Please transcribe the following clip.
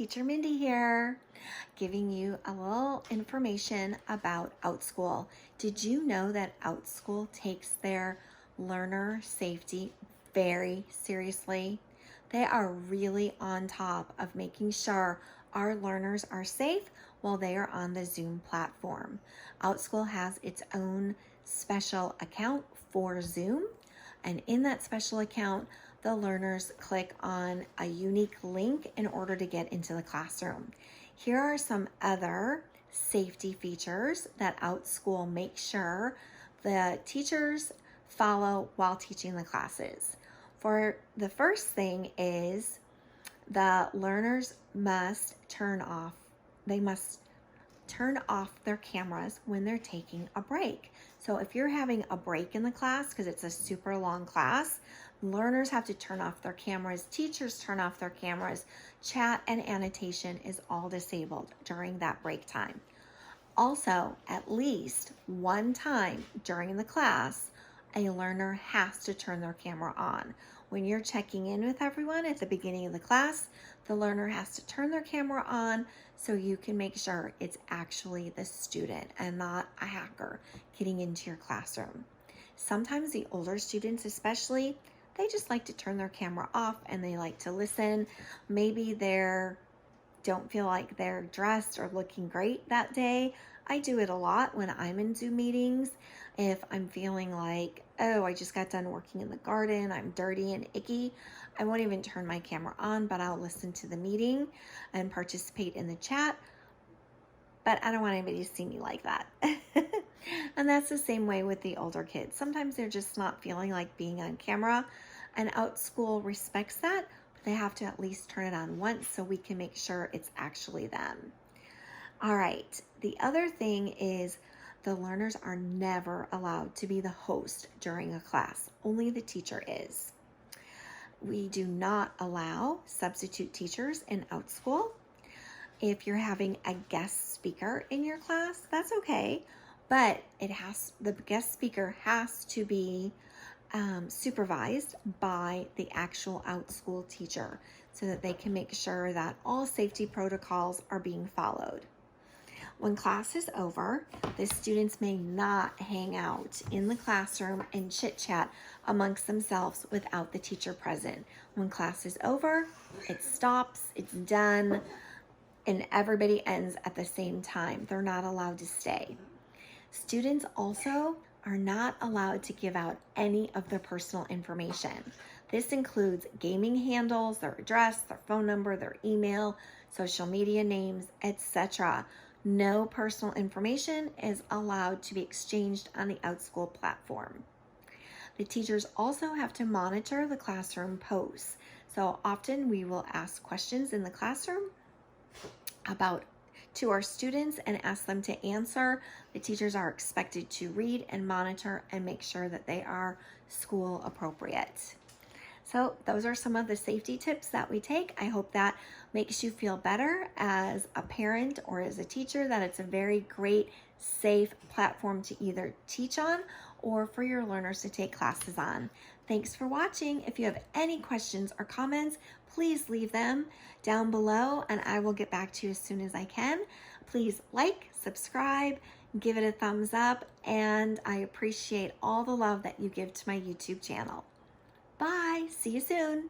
Teacher Mindy here, giving you a little information about Outschool. Did you know that Outschool takes their learner safety very seriously? They are really on top of making sure our learners are safe while they are on the Zoom platform. Outschool has its own special account for Zoom, and in that special account, the learners click on a unique link in order to get into the classroom. Here are some other safety features that Outschool makes sure the teachers follow while teaching the classes. For the first thing is the learners must turn off their cameras when they're taking a break. So if you're having a break in the class because it's a super long class, learners have to turn off their cameras, teachers turn off their cameras, chat and annotation is all disabled during that break time. Also, at least one time during the class, a learner has to turn their camera on. When you're checking in with everyone at the beginning of the class, the learner has to turn their camera on so you can make sure it's actually the student and not a hacker getting into your classroom. Sometimes the older students especially, they just like to turn their camera off and they like to listen. Maybe they don't feel like they're dressed or looking great that day. I do it a lot when I'm in Zoom meetings. If I'm feeling like, oh, I just got done working in the garden, I'm dirty and icky, I won't even turn my camera on, but I'll listen to the meeting and participate in the chat. But I don't want anybody to see me like that. And that's the same way with the older kids. Sometimes they're just not feeling like being on camera, and Outschool respects that, but they have to at least turn it on once so we can make sure it's actually them. All right, the other thing is the learners are never allowed to be the host during a class. Only the teacher is. We do not allow substitute teachers in Outschool. If you're having a guest speaker in your class, that's okay, but the guest speaker has to be supervised by the actual Outschool teacher so that they can make sure that all safety protocols are being followed. When class is over, the students may not hang out in the classroom and chit-chat amongst themselves without the teacher present. When class is over, it stops, it's done, and everybody ends at the same time. They're not allowed to stay. Students also are not allowed to give out any of their personal information. This includes gaming handles, their address, their phone number, their email, social media names, etc. No personal information is allowed to be exchanged on the Outschool platform. The teachers also have to monitor the classroom posts. So often we will ask questions in the classroom to our students and ask them to answer. The teachers are expected to read and monitor and make sure that they are school appropriate. So those are some of the safety tips that we take. I hope that makes you feel better as a parent or as a teacher, that it's a very great, safe platform to either teach on or for your learners to take classes on. Thanks for watching. If you have any questions or comments, please leave them down below and I will get back to you as soon as I can. Please like, subscribe, give it a thumbs up, and I appreciate all the love that you give to my YouTube channel. Bye. See you soon.